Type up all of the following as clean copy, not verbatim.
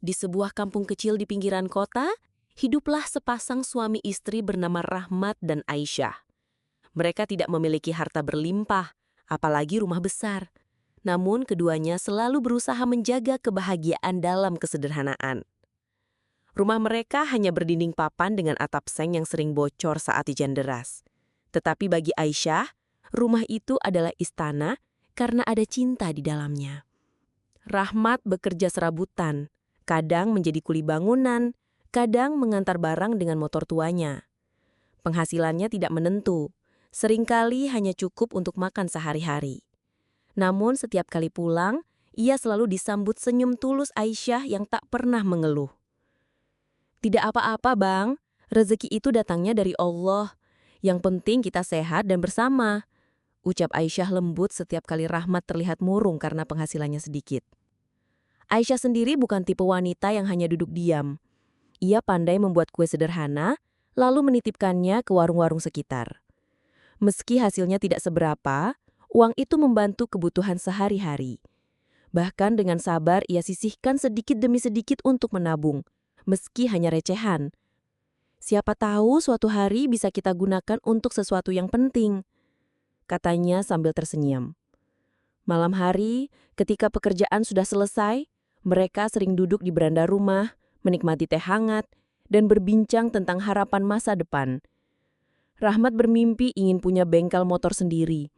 Di sebuah kampung kecil di pinggiran kota, hiduplah sepasang suami istri bernama Rahmat dan Aisyah. Mereka tidak memiliki harta berlimpah, apalagi rumah besar. Namun keduanya selalu berusaha menjaga kebahagiaan dalam kesederhanaan. Rumah mereka hanya berdinding papan dengan atap seng yang sering bocor saat hujan deras. Tetapi bagi Aisyah, rumah itu adalah istana karena ada cinta di dalamnya. Rahmat bekerja serabutan, kadang menjadi kuli bangunan, kadang mengantar barang dengan motor tuanya. Penghasilannya tidak menentu, seringkali hanya cukup untuk makan sehari-hari. Namun setiap kali pulang, ia selalu disambut senyum tulus Aisyah yang tak pernah mengeluh. Tidak apa-apa bang, rezeki itu datangnya dari Allah. Yang penting kita sehat dan bersama. Ucap Aisyah lembut setiap kali Rahmat terlihat murung karena penghasilannya sedikit. Aisyah sendiri bukan tipe wanita yang hanya duduk diam. Ia pandai membuat kue sederhana, lalu menitipkannya ke warung-warung sekitar. Meski hasilnya tidak seberapa, uang itu membantu kebutuhan sehari-hari. Bahkan dengan sabar ia sisihkan sedikit demi sedikit untuk menabung, meski hanya recehan. Siapa tahu suatu hari bisa kita gunakan untuk sesuatu yang penting, katanya sambil tersenyum. Malam hari, ketika pekerjaan sudah selesai, mereka sering duduk di beranda rumah, menikmati teh hangat, dan berbincang tentang harapan masa depan. Rahmat bermimpi ingin punya bengkel motor sendiri,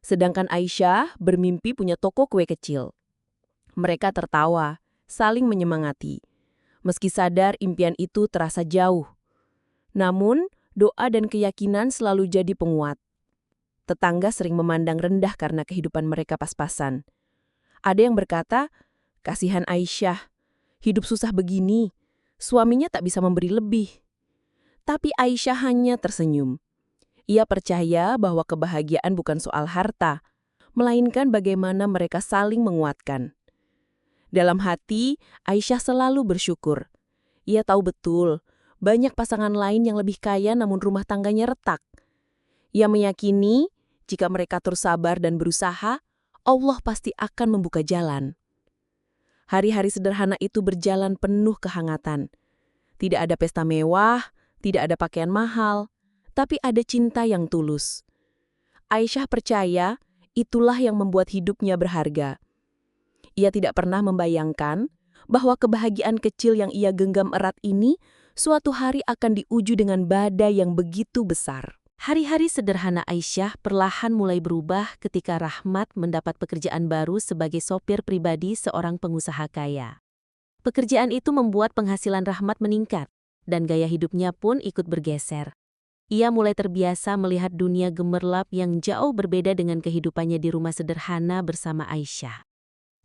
sedangkan Aisyah bermimpi punya toko kue kecil. Mereka tertawa, saling menyemangati. Meski sadar impian itu terasa jauh. Namun, doa dan keyakinan selalu jadi penguat. Tetangga sering memandang rendah karena kehidupan mereka pas-pasan. Ada yang berkata, kasihan Aisyah, hidup susah begini, suaminya tak bisa memberi lebih. Tapi Aisyah hanya tersenyum. Ia percaya bahwa kebahagiaan bukan soal harta, melainkan bagaimana mereka saling menguatkan. Dalam hati, Aisyah selalu bersyukur. Ia tahu betul, banyak pasangan lain yang lebih kaya namun rumah tangganya retak. Ia meyakini, jika mereka terus sabar dan berusaha, Allah pasti akan membuka jalan. Hari-hari sederhana itu berjalan penuh kehangatan. Tidak ada pesta mewah, tidak ada pakaian mahal, tapi ada cinta yang tulus. Aisyah percaya, itulah yang membuat hidupnya berharga. Ia tidak pernah membayangkan bahwa kebahagiaan kecil yang ia genggam erat ini suatu hari akan diuju dengan badai yang begitu besar. Hari-hari sederhana Aisyah perlahan mulai berubah ketika Rahmat mendapat pekerjaan baru sebagai sopir pribadi seorang pengusaha kaya. Pekerjaan itu membuat penghasilan Rahmat meningkat, dan gaya hidupnya pun ikut bergeser. Ia mulai terbiasa melihat dunia gemerlap yang jauh berbeda dengan kehidupannya di rumah sederhana bersama Aisyah.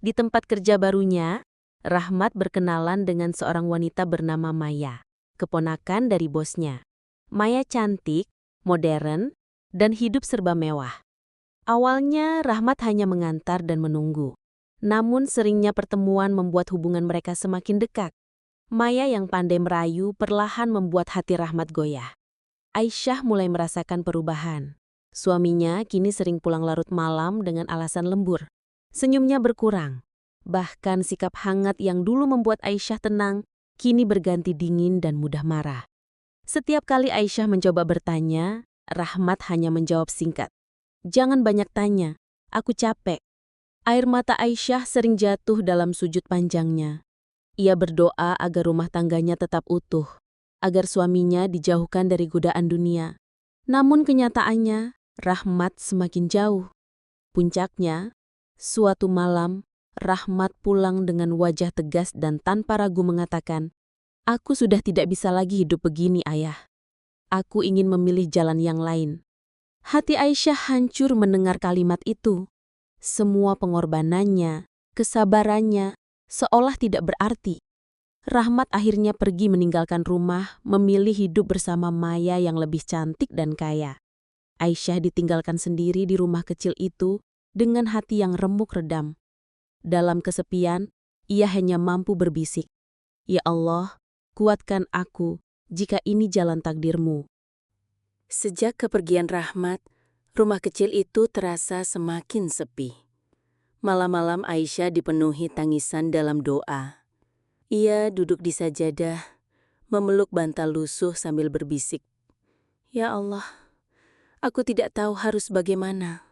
Di tempat kerja barunya, Rahmat berkenalan dengan seorang wanita bernama Maya, keponakan dari bosnya. Maya cantik, modern, dan hidup serba mewah. Awalnya, Rahmat hanya mengantar dan menunggu. Namun seringnya pertemuan membuat hubungan mereka semakin dekat. Maya yang pandai merayu perlahan membuat hati Rahmat goyah. Aisyah mulai merasakan perubahan. Suaminya kini sering pulang larut malam dengan alasan lembur. Senyumnya berkurang. Bahkan sikap hangat yang dulu membuat Aisyah tenang, kini berganti dingin dan mudah marah. Setiap kali Aisyah mencoba bertanya, Rahmat hanya menjawab singkat. Jangan banyak tanya, aku capek. Air mata Aisyah sering jatuh dalam sujud panjangnya. Ia berdoa agar rumah tangganya tetap utuh, agar suaminya dijauhkan dari godaan dunia. Namun kenyataannya, Rahmat semakin jauh. Puncaknya, suatu malam, Rahmat pulang dengan wajah tegas dan tanpa ragu mengatakan, aku sudah tidak bisa lagi hidup begini, Ayah. Aku ingin memilih jalan yang lain. Hati Aisyah hancur mendengar kalimat itu. Semua pengorbanannya, kesabarannya, seolah tidak berarti. Rahmat akhirnya pergi meninggalkan rumah, memilih hidup bersama Maya yang lebih cantik dan kaya. Aisyah ditinggalkan sendiri di rumah kecil itu dengan hati yang remuk redam. Dalam kesepian, ia hanya mampu berbisik, Ya Allah, kuatkan aku jika ini jalan takdirmu. Sejak kepergian Rahmat, rumah kecil itu terasa semakin sepi. Malam-malam Aisyah dipenuhi tangisan dalam doa. Ia duduk di sajadah, memeluk bantal lusuh sambil berbisik. Ya Allah, aku tidak tahu harus bagaimana.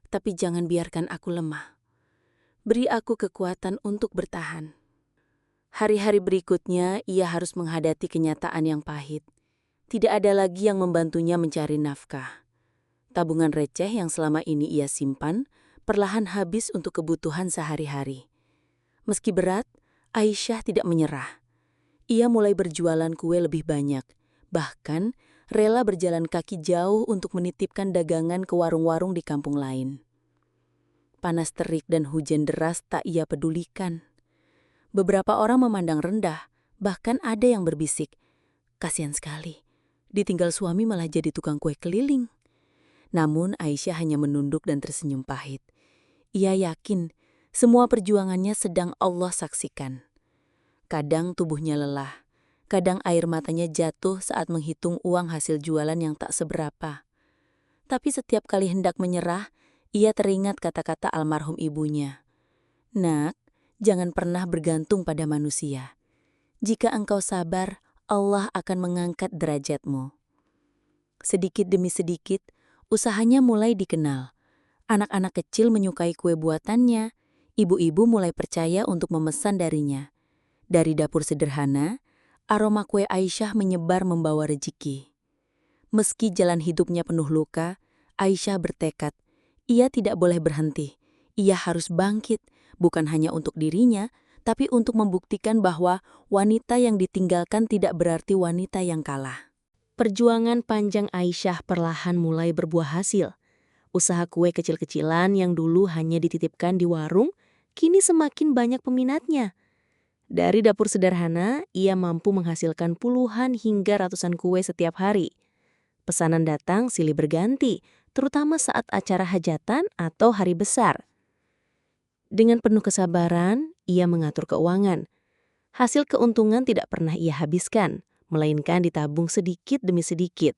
Tapi jangan biarkan aku lemah. Beri aku kekuatan untuk bertahan. Hari-hari berikutnya, ia harus menghadapi kenyataan yang pahit. Tidak ada lagi yang membantunya mencari nafkah. Tabungan receh yang selama ini ia simpan, perlahan habis untuk kebutuhan sehari-hari. Meski berat, Aisyah tidak menyerah. Ia mulai berjualan kue lebih banyak, bahkan rela berjalan kaki jauh untuk menitipkan dagangan ke warung-warung di kampung lain. Panas terik dan hujan deras tak ia pedulikan. Beberapa orang memandang rendah, bahkan ada yang berbisik, "Kasihan sekali, ditinggal suami malah jadi tukang kue keliling." Namun Aisyah hanya menunduk dan tersenyum pahit. Ia yakin semua perjuangannya sedang Allah saksikan. Kadang tubuhnya lelah, kadang air matanya jatuh saat menghitung uang hasil jualan yang tak seberapa. Tapi setiap kali hendak menyerah, ia teringat kata-kata almarhum ibunya. "Nak, jangan pernah bergantung pada manusia. Jika engkau sabar, Allah akan mengangkat derajatmu." Sedikit demi sedikit, usahanya mulai dikenal. Anak-anak kecil menyukai kue buatannya. Ibu-ibu mulai percaya untuk memesan darinya. Dari dapur sederhana, aroma kue Aisyah menyebar membawa rezeki. Meski jalan hidupnya penuh luka, Aisyah bertekad, ia tidak boleh berhenti. Ia harus bangkit, bukan hanya untuk dirinya, tapi untuk membuktikan bahwa wanita yang ditinggalkan tidak berarti wanita yang kalah. Perjuangan panjang Aisyah perlahan mulai berbuah hasil. Usaha kue kecil-kecilan yang dulu hanya dititipkan di warung, kini semakin banyak peminatnya. Dari dapur sederhana, ia mampu menghasilkan puluhan hingga ratusan kue setiap hari. Pesanan datang silih berganti, terutama saat acara hajatan atau hari besar. Dengan penuh kesabaran, ia mengatur keuangan. Hasil keuntungan tidak pernah ia habiskan, melainkan ditabung sedikit demi sedikit.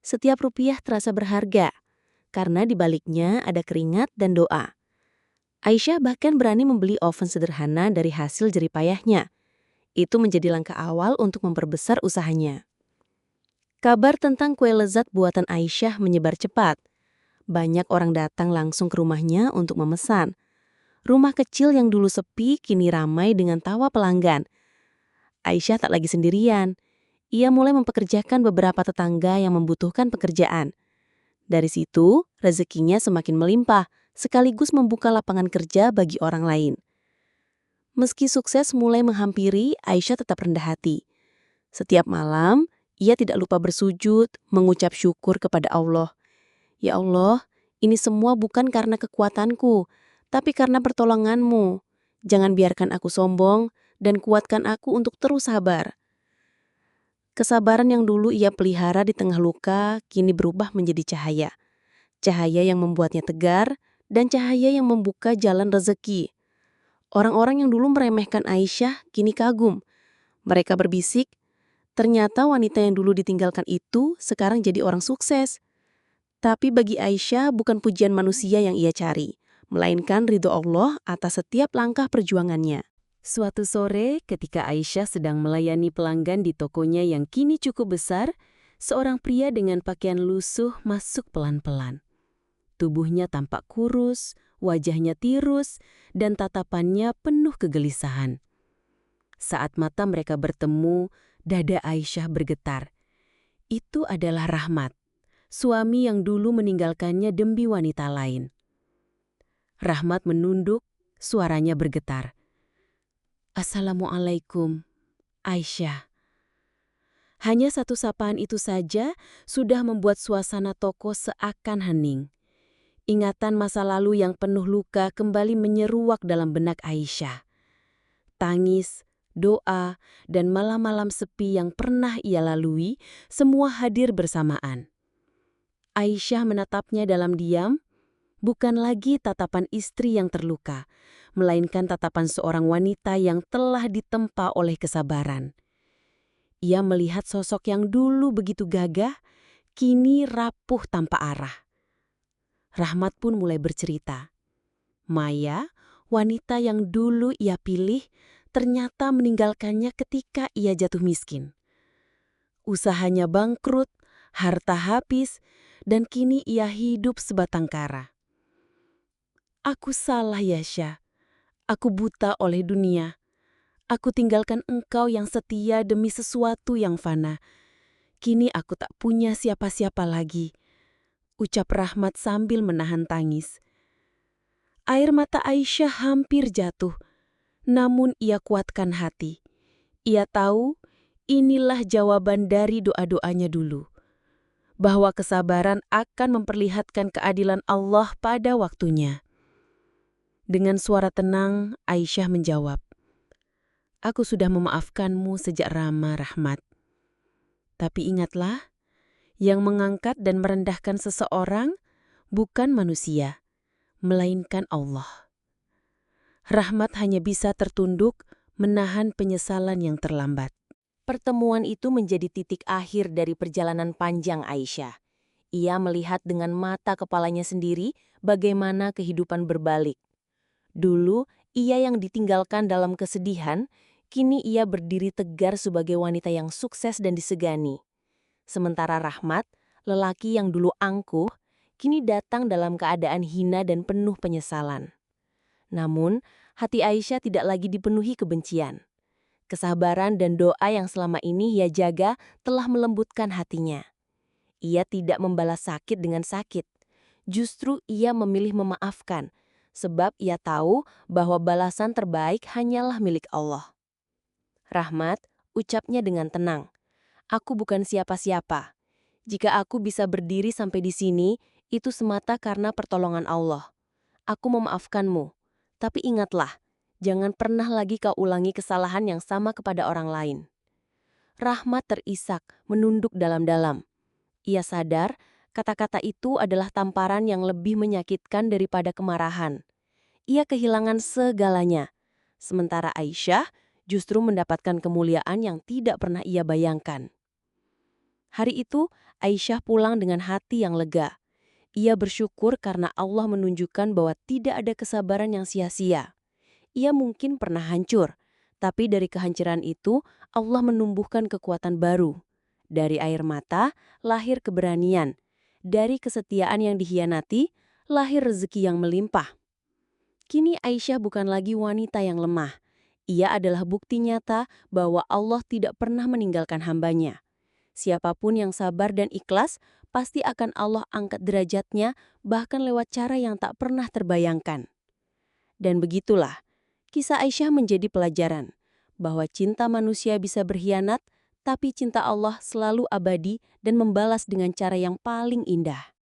Setiap rupiah terasa berharga, karena di baliknya ada keringat dan doa. Aisyah bahkan berani membeli oven sederhana dari hasil jeripayahnya. Itu menjadi langkah awal untuk memperbesar usahanya. Kabar tentang kue lezat buatan Aisyah menyebar cepat. Banyak orang datang langsung ke rumahnya untuk memesan. Rumah kecil yang dulu sepi kini ramai dengan tawa pelanggan. Aisyah tak lagi sendirian. Ia mulai mempekerjakan beberapa tetangga yang membutuhkan pekerjaan. Dari situ, rezekinya semakin melimpah, sekaligus membuka lapangan kerja bagi orang lain. Meski sukses mulai menghampiri, Aisyah tetap rendah hati. Setiap malam, ia tidak lupa bersujud, mengucap syukur kepada Allah. Ya Allah, ini semua bukan karena kekuatanku, tapi karena pertolongan-Mu. Jangan biarkan aku sombong, dan kuatkan aku untuk terus sabar. Kesabaran yang dulu ia pelihara di tengah luka, kini berubah menjadi cahaya. Cahaya yang membuatnya tegar, dan cahaya yang membuka jalan rezeki. Orang-orang yang dulu meremehkan Aisyah, kini kagum. Mereka berbisik, ternyata wanita yang dulu ditinggalkan itu sekarang jadi orang sukses. Tapi bagi Aisyah bukan pujian manusia yang ia cari, melainkan ridho Allah atas setiap langkah perjuangannya. Suatu sore, ketika Aisyah sedang melayani pelanggan di tokonya yang kini cukup besar, seorang pria dengan pakaian lusuh masuk pelan-pelan. Tubuhnya tampak kurus, wajahnya tirus, dan tatapannya penuh kegelisahan. Saat mata mereka bertemu, dada Aisyah bergetar. Itu adalah Rahmat, suami yang dulu meninggalkannya demi wanita lain. Rahmat menunduk, suaranya bergetar. "Assalamualaikum, Aisyah." Hanya satu sapaan itu saja sudah membuat suasana toko seakan hening. Ingatan masa lalu yang penuh luka kembali menyeruak dalam benak Aisyah. Tangis, doa, dan malam-malam sepi yang pernah ia lalui, semua hadir bersamaan. Aisyah menatapnya dalam diam, bukan lagi tatapan istri yang terluka, melainkan tatapan seorang wanita yang telah ditempa oleh kesabaran. Ia melihat sosok yang dulu begitu gagah, kini rapuh tanpa arah. Rahmat pun mulai bercerita. Maya, wanita yang dulu ia pilih, ternyata meninggalkannya ketika ia jatuh miskin. Usahanya bangkrut, harta habis, dan kini ia hidup sebatang kara. Aku salah, Yasha. Aku buta oleh dunia. Aku tinggalkan engkau yang setia demi sesuatu yang fana. Kini aku tak punya siapa-siapa lagi, ucap Rahmat sambil menahan tangis. Air mata Aisyah hampir jatuh, namun ia kuatkan hati. Ia tahu inilah jawaban dari doa-doanya dulu, bahwa kesabaran akan memperlihatkan keadilan Allah pada waktunya. Dengan suara tenang, Aisyah menjawab, "Aku sudah memaafkanmu sejak lama, Rahmat. Tapi ingatlah, yang mengangkat dan merendahkan seseorang bukan manusia, melainkan Allah." Rahmat hanya bisa tertunduk, menahan penyesalan yang terlambat. Pertemuan itu menjadi titik akhir dari perjalanan panjang Aisyah. Ia melihat dengan mata kepalanya sendiri bagaimana kehidupan berbalik. Dulu, ia yang ditinggalkan dalam kesedihan, kini ia berdiri tegar sebagai wanita yang sukses dan disegani. Sementara Rahmat, lelaki yang dulu angkuh, kini datang dalam keadaan hina dan penuh penyesalan. Namun, hati Aisyah tidak lagi dipenuhi kebencian. Kesabaran dan doa yang selama ini ia jaga telah melembutkan hatinya. Ia tidak membalas sakit dengan sakit. Justru ia memilih memaafkan, sebab ia tahu bahwa balasan terbaik hanyalah milik Allah. "Rahmat," ucapnya dengan tenang, "aku bukan siapa-siapa. Jika aku bisa berdiri sampai di sini, itu semata karena pertolongan Allah. Aku memaafkanmu, tapi ingatlah, jangan pernah lagi kau ulangi kesalahan yang sama kepada orang lain." Rahmat terisak, menunduk dalam-dalam. Ia sadar, kata-kata itu adalah tamparan yang lebih menyakitkan daripada kemarahan. Ia kehilangan segalanya, sementara Aisyah justru mendapatkan kemuliaan yang tidak pernah ia bayangkan. Hari itu, Aisyah pulang dengan hati yang lega. Ia bersyukur karena Allah menunjukkan bahwa tidak ada kesabaran yang sia-sia. Ia mungkin pernah hancur, tapi dari kehancuran itu, Allah menumbuhkan kekuatan baru. Dari air mata, lahir keberanian. Dari kesetiaan yang dikhianati, lahir rezeki yang melimpah. Kini Aisyah bukan lagi wanita yang lemah. Ia adalah bukti nyata bahwa Allah tidak pernah meninggalkan hambanya. Siapapun yang sabar dan ikhlas, pasti akan Allah angkat derajatnya, bahkan lewat cara yang tak pernah terbayangkan. Dan begitulah, kisah Aisyah menjadi pelajaran, bahwa cinta manusia bisa berkhianat, tapi cinta Allah selalu abadi dan membalas dengan cara yang paling indah.